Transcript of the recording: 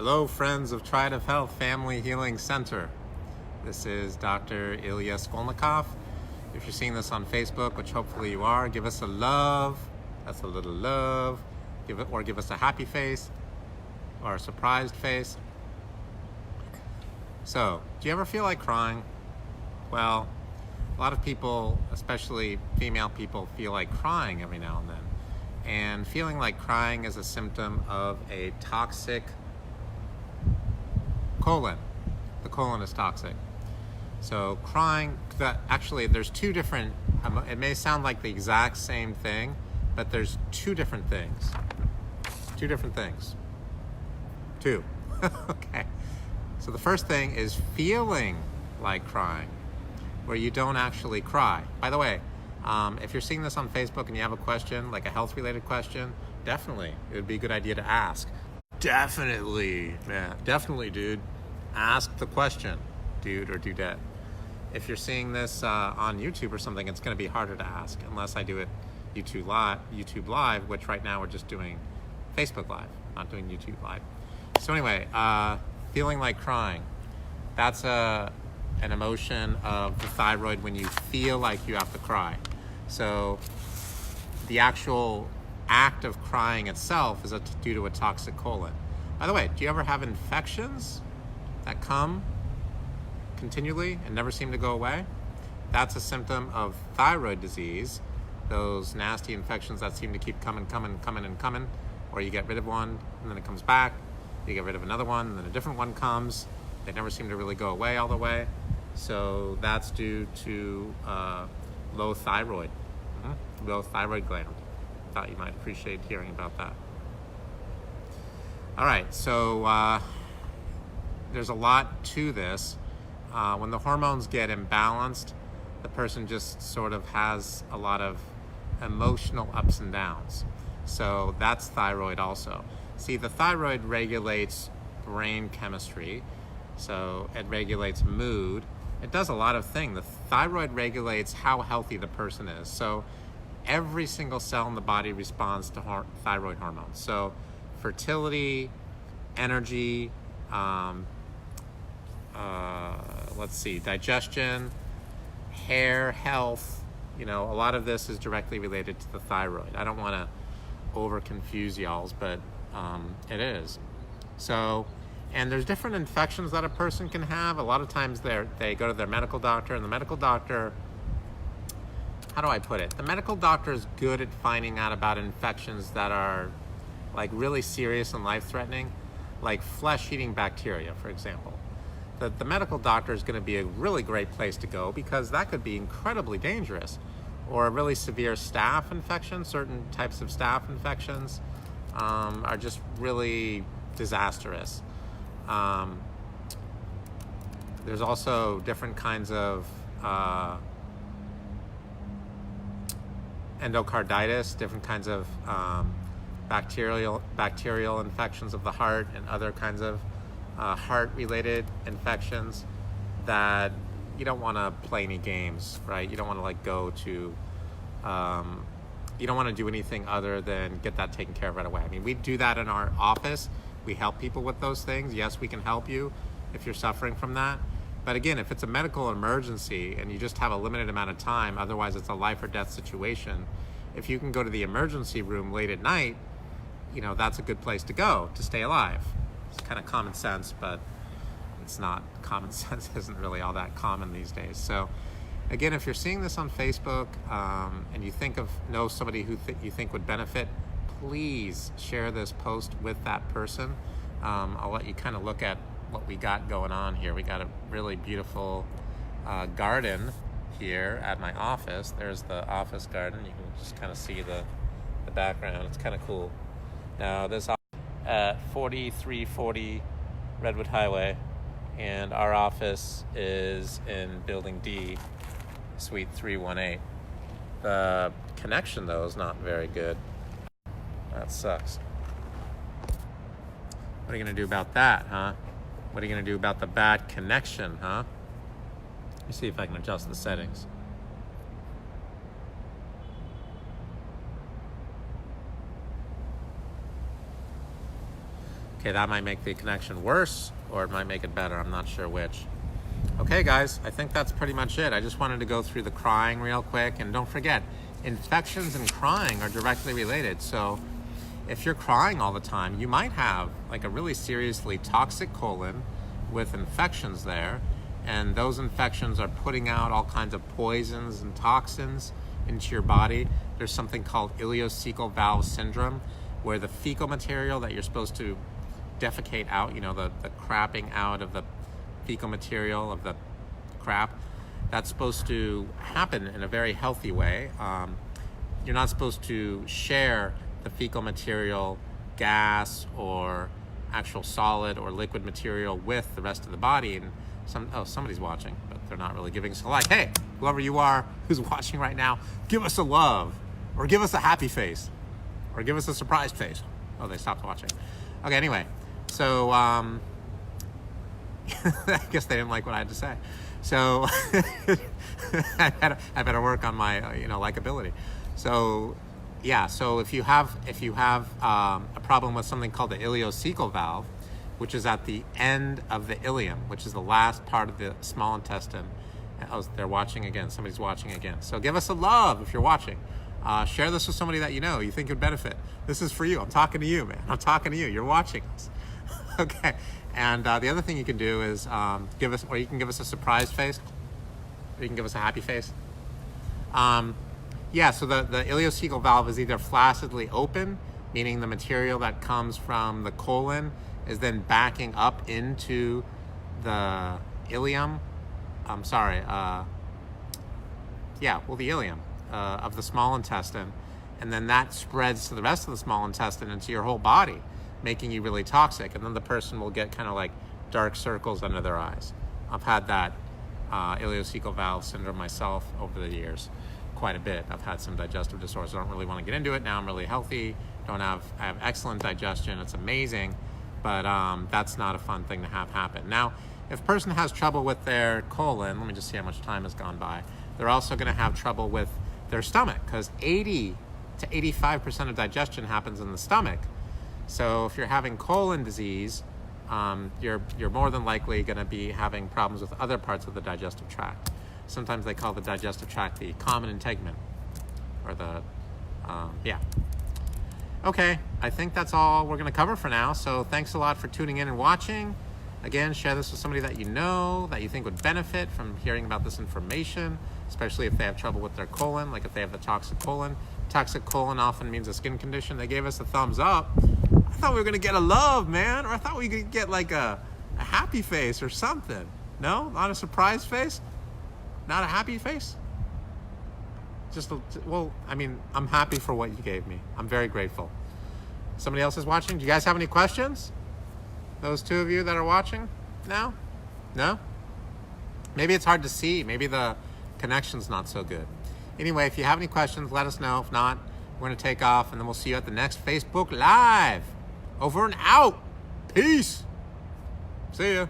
Hello, friends of Thyroid Health Family Healing Center. This is Dr. Ilya Skolnikov. If you're seeing this on Facebook, which hopefully you are, give us a love. That's a little love. Give us a happy face or a surprised face. So, do you ever feel like crying? Well, a lot of people, especially female people, feel like crying every now and then. And feeling like crying is a symptom of a toxic colon. The colon is toxic. So crying, actually there's two different, it may sound like the exact same thing, but there's two different things. Two. Okay. So the first thing is feeling like crying, where you don't actually cry. By the way, if you're seeing this on Facebook and you have a question, like a health-related question, definitely, it would be a good idea to ask. Definitely, man. Definitely, dude. Ask the question, dude or dudette. If you're seeing this on YouTube or something, it's going to be harder to ask unless I do it YouTube Live, which right now we're just doing Facebook Live, not doing YouTube Live. So anyway, feeling like crying. That's an emotion of the thyroid when you feel like you have to cry. So the actual act of crying itself is due to a toxic colon. By the way, do you ever have infections that come continually and never seem to go away? That's a symptom of thyroid disease, those nasty infections that seem to keep coming, or you get rid of one and then it comes back, you get rid of another one and then a different one comes. They never seem to really go away all the way. So that's due to low thyroid gland. Thought you might appreciate hearing about that. All right, so there's a lot to this. When the hormones get imbalanced, the person just sort of has a lot of emotional ups and downs. So that's thyroid also. See, the thyroid regulates brain chemistry, so it regulates mood. It does a lot of things. The thyroid regulates how healthy the person is. So every single cell in the body responds to thyroid hormones. So fertility, energy, digestion, hair, health, a lot of this is directly related to the thyroid. I don't want to over confuse y'all, but it is. So, and there's different infections that a person can have. A lot of times they go to their medical doctor, and the medical doctor, how do I put it? The medical doctor is good at finding out about infections that are like really serious and life-threatening, like flesh-eating bacteria, for example. The medical doctor is going to be a really great place to go because that could be incredibly dangerous. Or a really severe staph infection. Certain types of staph infections are just really disastrous. There's also different kinds of endocarditis, different kinds of bacterial infections of the heart, and other kinds of heart-related infections that you don't want to play any games, right? You don't want to go to, you don't want to do anything other than get that taken care of right away. I mean, we do that in our office. We help people with those things. Yes, we can help you if you're suffering from that. But again, if it's a medical emergency and you just have a limited amount of time, otherwise it's a life or death situation, if you can go to the emergency room late at night, that's a good place to go to stay alive. It's kind of common sense, but it's not. Common sense isn't really all that common these days. So again, if you're seeing this on Facebook and you know somebody who you think would benefit, please share this post with that person. I'll let you kind of look at what we got going on here. We got a really beautiful garden here at my office. There's the office garden. You can just kind of see the background. It's kind of cool. Now this at 4340 Redwood Highway, and our office is in Building D, Suite 318. The connection, though, is not very good. That sucks. What are you going to do about that, huh? What are you going to do about the bad connection, huh? Let me see if I can adjust the settings. Okay, that might make the connection worse, or it might make it better. I'm not sure which. Okay, guys, I think that's pretty much it. I just wanted to go through the crying real quick. And don't forget, infections and crying are directly related. So if you're crying all the time, you might have like a really seriously toxic colon with infections there. And those infections are putting out all kinds of poisons and toxins into your body. There's something called ileocecal valve syndrome, where the fecal material that you're supposed to defecate out, you know, the crapping out of the fecal material of the crap, that's supposed to happen in a very healthy way. You're not supposed to share the fecal material, gas, or actual solid or liquid material with the rest of the body. And somebody's watching, but they're not really giving us a like. Hey, whoever you are who's watching right now, give us a love, or give us a happy face, or give us a surprised face. Oh, they stopped watching. Okay, anyway, so I guess they didn't like what I had to say. So I better work on my likability. So yeah, so if you have a problem with something called the ileocecal valve, which is at the end of the ileum, which is the last part of the small intestine. Oh, they're watching again. Somebody's watching again. So give us a love if you're watching. Share this with somebody that you think would benefit. This is for you. I'm talking to you, man. I'm talking to you. You're watching us. Okay. And the other thing you can do is you can give us a surprised face, or you can give us a happy face. Yeah, so the ileocecal valve is either flaccidly open, meaning the material that comes from the colon is then backing up into the ileum. The ileum of the small intestine, and then that spreads to the rest of the small intestine and to your whole body, making you really toxic. And then the person will get kind of like dark circles under their eyes. I've had that ileocecal valve syndrome myself over the years, quite a bit. I've had some digestive disorders. I don't really want to get into it now. I'm really healthy. I have excellent digestion. It's amazing. But that's not a fun thing to have happen. Now, if a person has trouble with their colon, let me just see how much time has gone by. They're also going to have trouble with their stomach, because 80 to 85% of digestion happens in the stomach. So if you're having colon disease, you're more than likely going to be having problems with other parts of the digestive tract. Sometimes they call the digestive tract the common integument, or the Okay, I think that's all we're going to cover for now. So thanks a lot for tuning in and watching. Again, share this with somebody that you know, that you think would benefit from hearing about this information, especially if they have trouble with their colon, like if they have the toxic colon. Toxic colon often means a skin condition. They gave us a thumbs up. I thought we were going to get a love, man, or I thought we could get like a happy face or something. No? Not a surprise face? Not a happy face? I'm happy for what you gave me. I'm very grateful. Somebody else is watching. Do you guys have any questions? Those two of you that are watching now? No? Maybe it's hard to see. Maybe the connection's not so good. Anyway, if you have any questions, let us know. If not, we're going to take off, and then we'll see you at the next Facebook Live. Over and out. Peace. See ya.